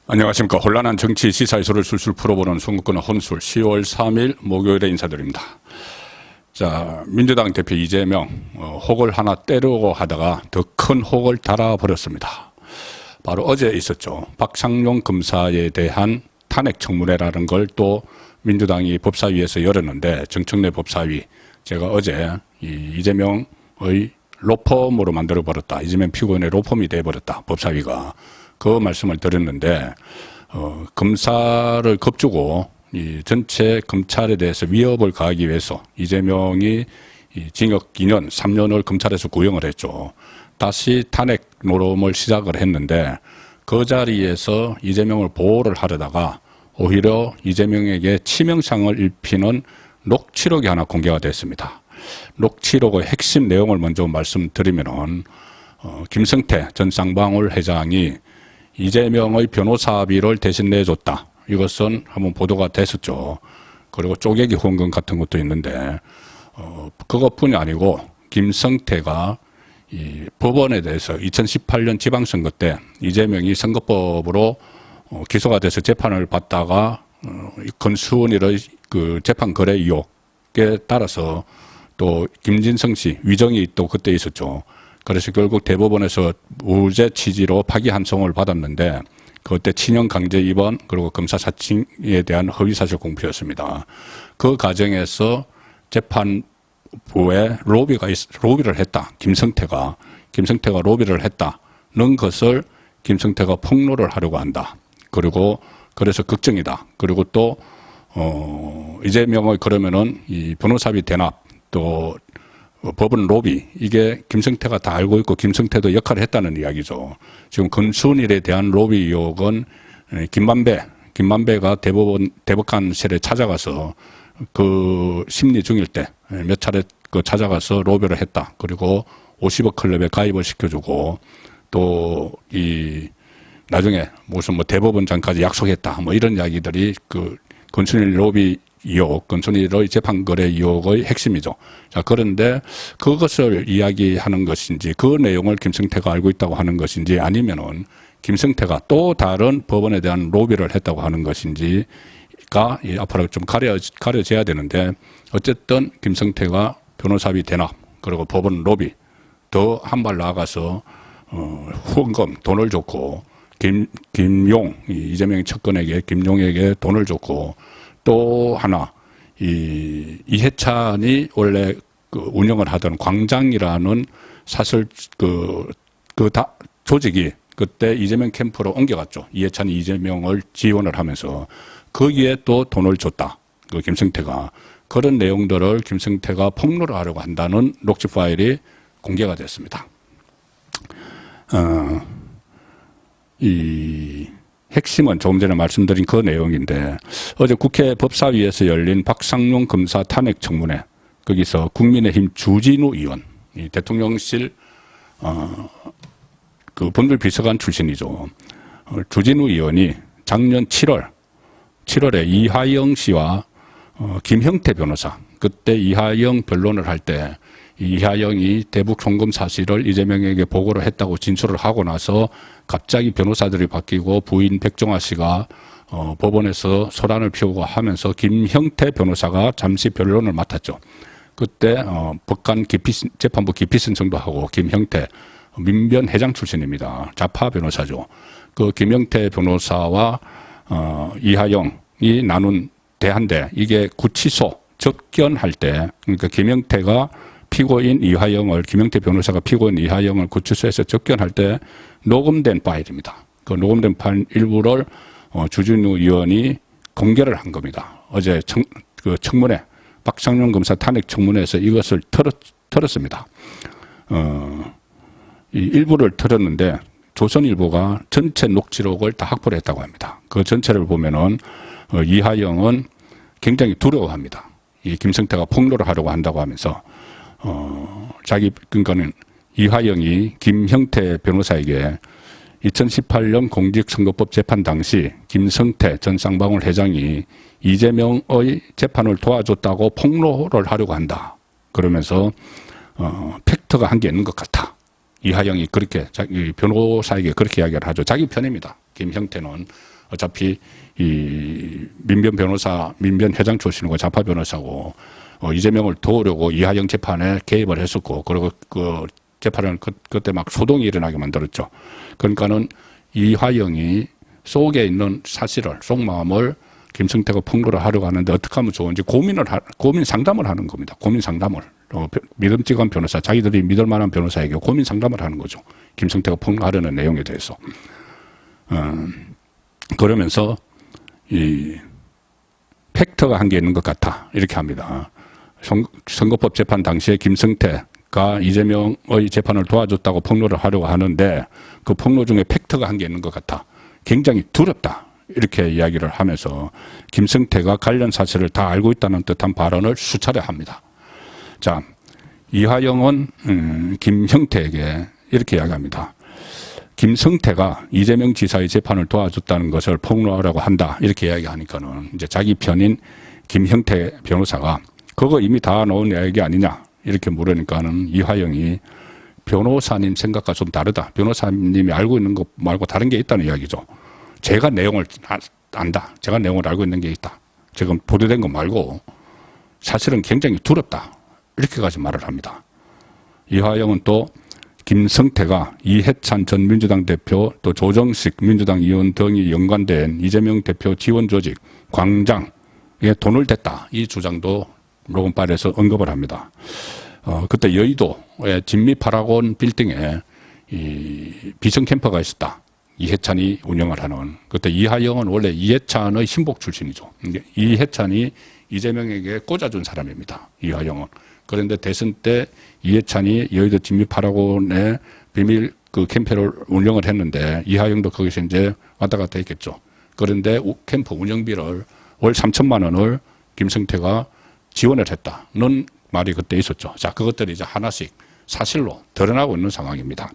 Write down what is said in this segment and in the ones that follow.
안녕하십니까. 혼란한 정치 시사이소를 술술 풀어보는 송구권의 혼술 10월 3일 목요일에 인사드립니다. 자, 민주당 대표 이재명 혹을 하나 때리고 하다가 더 큰 혹을 달아버렸습니다. 바로 어제 있었죠. 박상용 검사에 대한 탄핵 청문회라는 걸 또 민주당이 법사위에서 열었는데, 정청래 법사위, 제가 어제 이재명의 로펌으로 만들어버렸다, 이재명 피고인의 로펌이 돼버렸다, 법사위가 그 말씀을 드렸는데, 검사를 겁주고 이 전체 검찰에 대해서 위협을 가하기 위해서 이재명이 징역 2년, 3년을 검찰에서 구형을 했죠. 다시 탄핵 노름을 시작을 했는데, 그 자리에서 이재명을 보호를 하려다가 오히려 이재명에게 치명상을 입히는 녹취록이 하나 공개가 됐습니다. 녹취록의 핵심 내용을 먼저 말씀드리면은, 김성태 전 쌍방울 회장이 이재명의 변호사비를 대신 내줬다, 이것은 한번 보도가 됐었죠. 그리고 쪼개기 후원금 같은 것도 있는데, 그것뿐이 아니고 김성태가 이 법원에 대해서 2018년 지방선거 때 이재명이 선거법으로 기소가 돼서 재판을 받다가 권수원의 그 재판 거래 의혹에 따라서 또 김진성 씨 위정이 또 그때 있었죠. 그래서 결국 대법원에서 무죄 취지로 파기환송을 받았는데, 그때 친형 강제 입원 그리고 검사 사칭에 대한 허위사실 공표였습니다. 그 과정에서 재판부에 로비를 했다, 김성태가 로비를 했다는 것을 김성태가 폭로를 하려고 한다. 그리고 그래서 걱정이다. 그리고 또 이재명의 그러면은 이 변호사비 대납, 또 법원 로비, 이게 김성태가 다 알고 있고 김성태도 역할을 했다는 이야기죠. 지금 권순일에 대한 로비 의혹은 김만배가 대법관실에 찾아가서 그 심리 중일 때 몇 차례 그 찾아가서 로비를 했다. 그리고 50억 클럽에 가입을 시켜주고, 또 이 나중에 무슨 대법원장까지 약속했다, 이런 이야기들이 그 권순일 로비 의혹, 권순일의 재판거래 의혹의 핵심이죠. 자, 그런데 그것을 이야기하는 것인지, 그 내용을 김성태가 알고 있다고 하는 것인지, 아니면은 김성태가 또 다른 법원에 대한 로비를 했다고 하는 것인지가 앞으로 좀 가려져야 되는데, 어쨌든 김성태가 변호사비 대납 그리고 법원 로비, 더 한 발 나아가서 후원금 돈을 줬고, 김용, 이재명의 측근에게 김용에게 돈을 줬고, 또 하나 이해찬이 원래 그 운영을 하던 광장이라는 사설 조직이 그때 이재명 캠프로 옮겨갔죠. 이해찬이 이재명을 지원을 하면서 거기에 또 돈을 줬다, 그 김성태가. 그런 내용들을 김성태가 폭로를 하려고 한다는 녹취 파일이 공개가 됐습니다. 이 핵심은 조금 전에 말씀드린 그 내용인데, 어제 국회 법사위에서 열린 박상용 검사 탄핵 청문회, 거기서 국민의힘 주진우 의원, 이 대통령실 그 본들 비서관 출신이죠. 주진우 의원이 작년 7월에 이하영 씨와 김형태 변호사, 그때 이하영 변론을 할 때 이하영이 대북 송금 사실을 이재명에게 보고를 했다고 진술을 하고 나서 갑자기 변호사들이 바뀌고 부인 백종화 씨가 법원에서 소란을 피우고 하면서 김형태 변호사가 잠시 변론을 맡았죠. 그때 법관 재판부 기피 신청도 하고, 김형태 민변 회장 출신입니다. 좌파 변호사죠. 그 김형태 변호사와 이하영이 나눈 대한데, 이게 구치소 접견할 때, 그러니까 김형태가 피고인 이하영을, 김형태 변호사가 피고인 이하영을 구치소에서 접견할 때 녹음된 파일입니다. 그 녹음된 파일 일부를 주진우 의원이 공개를 한 겁니다. 어제 그 청문회, 박상용 검사 탄핵 청문회에서 이것을 틀었습니다. 이 일부를 틀었는데 조선일보가 전체 녹취록을 다 확보를 했다고 합니다. 그 전체를 보면은 이하영은 굉장히 두려워합니다. 이 김성태가 폭로를 하려고 한다고 하면서 그러니까는 이하영이 김형태 변호사에게 2018년 공직선거법 재판 당시 김성태 전 쌍방울 회장이 이재명의 재판을 도와줬다고 폭로를 하려고 한다, 그러면서 팩트가 한 게 있는 것 같아. 이하영이 그렇게 자기 변호사에게 그렇게 이야기를 하죠. 자기 편입니다. 김형태는 어차피 이 민변 변호사, 민변 회장 출신이고 좌파 변호사고 이재명을 도우려고 이하영 재판에 개입을 했었고, 그리고 그 재판은 그때 막 소동이 일어나게 만들었죠. 그러니까는 이화영이 속에 있는 사실을, 속마음을 김성태가 폭로를 하려고 하는데 어떻게 하면 좋은지 고민 상담을 하는 겁니다. 고민 상담을. 믿음직한 변호사, 자기들이 믿을 만한 변호사에게 고민 상담을 하는 거죠. 김성태가 폭로하려는 내용에 대해서. 그러면서 이 팩트가 한 게 있는 것 같아, 이렇게 합니다. 선거법 재판 당시에 김성태가 이재명의 재판을 도와줬다고 폭로를 하려고 하는데 그 폭로 중에 팩트가 한 게 있는 것 같아. 굉장히 두렵다. 이렇게 이야기를 하면서 김성태가 관련 사실을 다 알고 있다는 듯한 발언을 수차례 합니다. 자, 이화영은 김형태에게 이렇게 이야기합니다. 김성태가 이재명 지사의 재판을 도와줬다는 것을 폭로하라고 한다. 이렇게 이야기하니까는 이제 자기 편인 김형태 변호사가 그거 이미 다 놓은 이야기 아니냐. 이렇게 물으니까는 이화영이 변호사님 생각과 좀 다르다. 변호사님이 알고 있는 것 말고 다른 게 있다는 이야기죠. 제가 내용을 안다. 제가 내용을 알고 있는 게 있다. 지금 보도된 것 말고 사실은 굉장히 두렵다. 이렇게까지 말을 합니다. 이화영은 또 김성태가 이해찬 전 민주당 대표 또 조정식 민주당 의원 등이 연관된 이재명 대표 지원 조직 광장에 돈을 댔다. 이 주장도 녹음 파일에서 언급을 합니다. 그때 여의도의 진미파라곤 빌딩에 이 비선 캠퍼가 있었다. 이해찬이 운영을 하는. 그때 이하영은 원래 이해찬의 신복 출신이죠. 이해찬이 이재명에게 꽂아준 사람입니다. 이하영은. 그런데 대선 때 이해찬이 여의도 진미파라곤에 비밀 그 캠프를 운영을 했는데 이하영도 거기서 이제 왔다 갔다 했겠죠. 그런데 캠프 운영비를 월 3천만 원을 김성태가 지원을 했다는 말이 그때 있었죠. 자, 그것들이 이제 하나씩 사실로 드러나고 있는 상황입니다.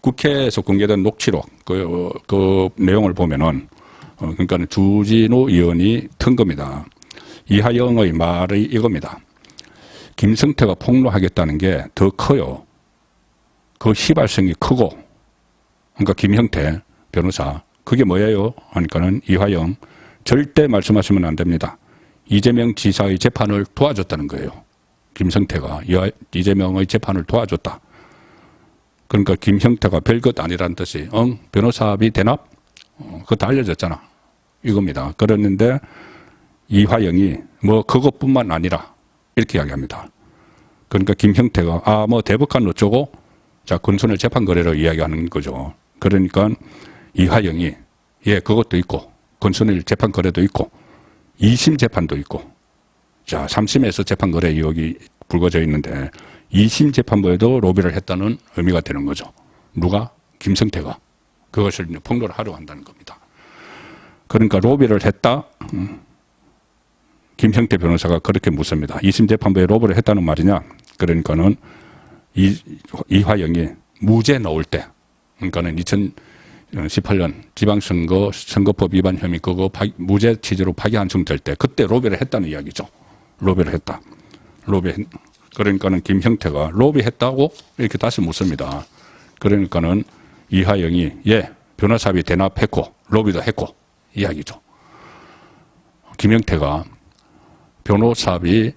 국회에서 공개된 녹취록 그 내용을 보면은 그러니까 주진우 의원이 튼 겁니다. 이하영의 말이 이겁니다. 김성태가 폭로하겠다는 게 더 커요. 그 시발성이 크고, 그러니까 김형태 변호사 그게 뭐예요? 하니까는 이하영 절대 말씀하시면 안 됩니다. 이재명 지사의 재판을 도와줬다는 거예요. 김성태가 이재명의 재판을 도와줬다. 그러니까 김형태가 별것 아니라는 뜻이 변호사비 대납? 그거 다 알려졌잖아. 이겁니다. 그랬는데 이화영이 뭐 그것뿐만 아니라 이렇게 이야기합니다. 그러니까 김형태가 뭐 대법관 어쩌고 자 건선을 재판거래로 이야기하는 거죠. 그러니까 이화영이 그것도 있고 건선을 재판거래도 있고 2심 재판도 있고 자 3심에서 재판거래 의혹이 불거져 있는데 2심 재판부에도 로비를 했다는 의미가 되는 거죠. 누가? 김성태가 그것을 폭로를 하려고 한다는 겁니다. 그러니까 로비를 했다. 김형태 변호사가 그렇게 묻습니다. 2심 재판부에 로비를 했다는 말이냐? 그러니까는 이화영이 무죄 나올 때, 그러니까는 2018년 지방선거 선거법 위반 혐의 그거 무죄 취지로 파기환송될 때 그때 로비를 했다는 이야기죠. 로비를 했다. 그러니까는 김형태가 로비했다고 이렇게 다시 묻습니다. 그러니까는 이하영이 변호사비 대납했고 로비도 했고 이야기죠. 김형태가 변호사비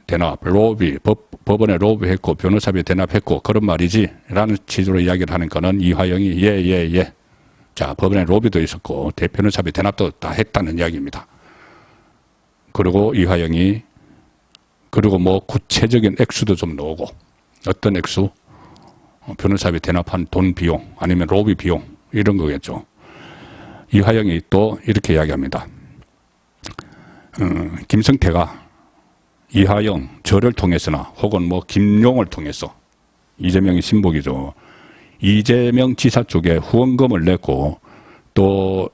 대납, 로비, 법원에 로비했고 변호사비 대납했고 그런 말이지 라는 취지로 이야기를 하니까는 이하영이 자 법원에 로비도 있었고 변호사비 대납도 다 했다는 이야기입니다. 그리고 이하영이 그리고 뭐 구체적인 액수도 좀 나오고 어떤 액수? 변호사비 대납한 돈 비용 아니면 로비 비용 이런 거겠죠. 이화영이 또 이렇게 이야기합니다. 김성태가 이하영 저를 통해서나 혹은 뭐 김용을 통해서 이재명이 신복이죠. 이재명 지사 쪽에 후원금을 냈고 또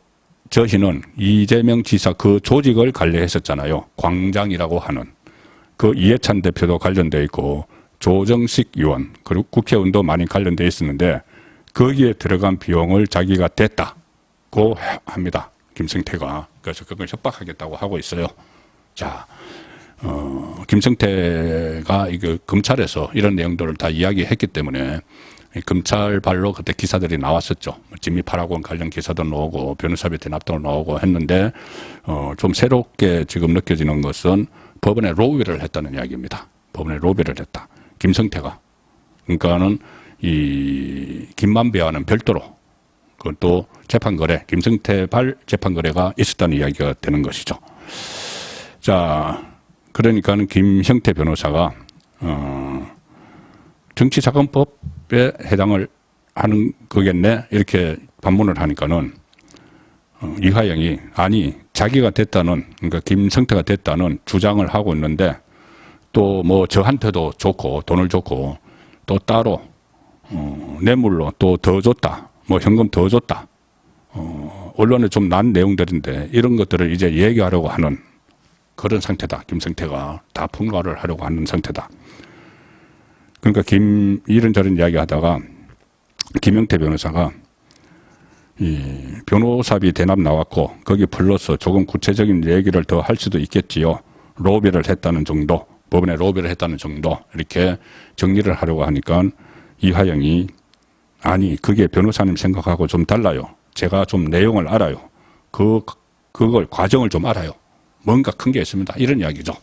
저희는 이재명 지사 그 조직을 관리했었잖아요. 광장이라고 하는. 그 이해찬 대표도 관련되어 있고 조정식 의원 그리고 국회의원도 많이 관련되어 있었는데 거기에 들어간 비용을 자기가 댔다고 합니다. 김성태가. 그래서 그걸 협박하겠다고 하고 있어요. 자, 김성태가 이거 검찰에서 이런 내용들을 다 이야기했기 때문에 검찰발로 그때 기사들이 나왔었죠. 진미 파라곤 관련 기사도 나오고 변호사비 대납도 나오고 했는데 좀 새롭게 지금 느껴지는 것은 법원에 로비를 했다는 이야기입니다. 법원에 로비를 했다. 김성태가. 그러니까는 이 김만배와는 별도로 그것도 재판거래, 김성태발 재판거래가 있었다는 이야기가 되는 것이죠. 자, 그러니까는 김형태 변호사가 정치자금법에 해당을 하는 거겠네 이렇게 반문을 하니까는 이화영이 아니 자기가 됐다는 그러니까 김성태가 됐다는 주장을 하고 있는데 또 뭐 저한테도 좋고 돈을 줬고 또 따로 뇌물로 또 더 줬다 뭐 현금 더 줬다 언론에 좀 난 내용들인데 이런 것들을 이제 얘기하려고 하는 그런 상태다. 김성태가 다 폭로를 하려고 하는 상태다. 그러니까 이런저런 이야기 하다가 김영태 변호사가 이 변호사비 대납 나왔고 거기 플러스 조금 구체적인 얘기를 더 할 수도 있겠지요. 로비를 했다는 정도, 법원에 로비를 했다는 정도 이렇게 정리를 하려고 하니까 이화영이 아니 그게 변호사님 생각하고 좀 달라요. 제가 좀 내용을 알아요. 그걸 과정을 좀 알아요. 뭔가 큰 게 있습니다. 이런 이야기죠.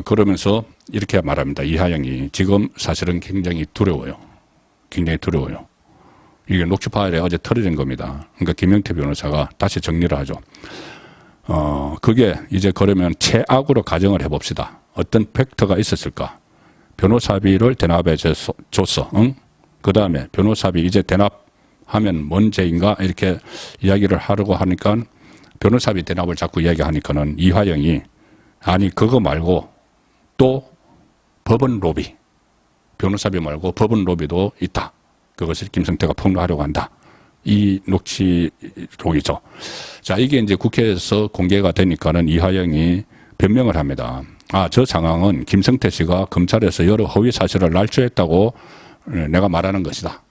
그러면서 이렇게 말합니다. 이하영이 지금 사실은 굉장히 두려워요. 굉장히 두려워요. 이게 녹취 파일에 어제 털어진 겁니다. 그러니까 김영태 변호사가 다시 정리를 하죠. 그게 이제 그러면 최악으로 가정을 해봅시다. 어떤 팩터가 있었을까? 변호사비를 대납해 줬어. 응? 그 다음에 변호사비 이제 대납하면 뭔 죄인가? 이렇게 이야기를 하려고 하니까 변호사비 대납을 자꾸 이야기하니까는 이화영이 아니 그거 말고 또 법원 로비 변호사비 말고 법원 로비도 있다. 그것을 김성태가 폭로하려고 한다. 이 녹취록이죠. 자 이게 이제 국회에서 공개가 되니까는 이화영이 변명을 합니다. 아, 저 상황은 김성태 씨가 검찰에서 여러 허위 사실을 날조했다고 내가 말하는 것이다.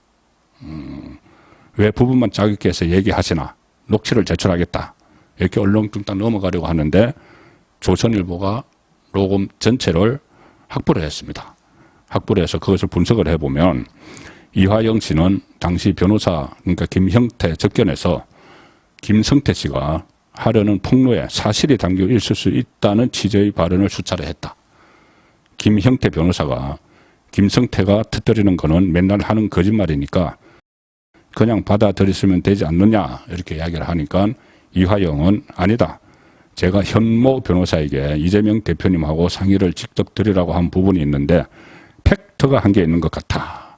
왜 부분만 자극해 서 얘기하시나 녹취를 제출하겠다. 이렇게 얼렁뚱땅 넘어가려고 하는데 조선일보가 녹음 전체를 확보를 했습니다. 확보를 해서 그것을 분석을 해보면 이화영 씨는 당시 변호사 그러니까 김형태 접견에서 김성태 씨가 하려는 폭로에 사실이 담겨 있을 수 있다는 취지의 발언을 수차례 했다. 김형태 변호사가 김성태가 터뜨리는 거는 맨날 하는 거짓말이니까 그냥 받아들였으면 되지 않느냐 이렇게 이야기를 하니까 이화영은 아니다. 제가 현모 변호사에게 이재명 대표님하고 상의를 직접 드리라고 한 부분이 있는데 팩트가 한 개 있는 것 같아.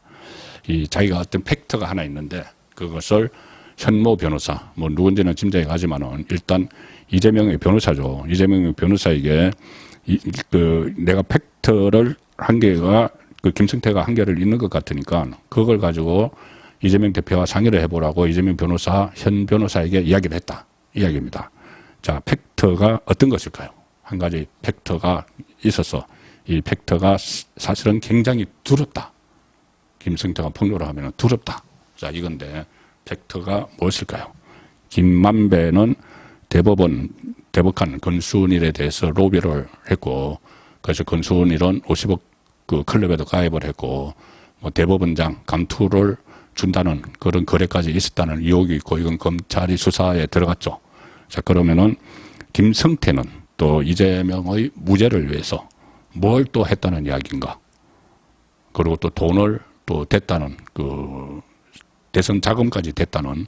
이 자기가 어떤 팩트가 하나 있는데 그것을 현모 변호사 뭐 누군지는 짐작이 가지만은 일단 이재명의 변호사죠. 이재명의 변호사에게 내가 팩트를 한 개가 그 김성태가 한 개를 있는 것 같으니까 그걸 가지고 이재명 대표와 상의를 해보라고 이재명 변호사 현 변호사에게 이야기를 했다. 이야기입니다. 자, 팩트가 어떤 것일까요? 한 가지 팩트가 있어서 이 팩트가 사실은 굉장히 두렵다. 김성태가 폭로를 하면 두렵다. 자, 이건데 팩트가 무엇일까요? 김만배는 대법관 권순일에 대해서 로비를 했고 그래서 권순일은 50억 그 클럽에도 가입을 했고 뭐 대법원장 감투를 준다는 그런 거래까지 있었다는 의혹이 있고 이건 검찰이 수사에 들어갔죠. 자, 그러면은 김성태는 또 이재명의 무죄를 위해서 뭘 또 했다는 이야기인가? 그리고 또 돈을 또 댔다는 그 대선 자금까지 댔다는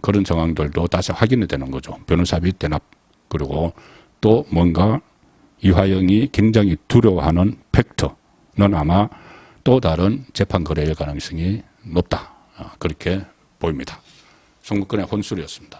그런 정황들도 다시 확인이 되는 거죠. 변호사비 대납 그리고 또 뭔가 이화영이 굉장히 두려워하는 팩트는 아마 또 다른 재판 거래일 가능성이 높다. 그렇게 보입니다. 송국근의 혼술이었습니다.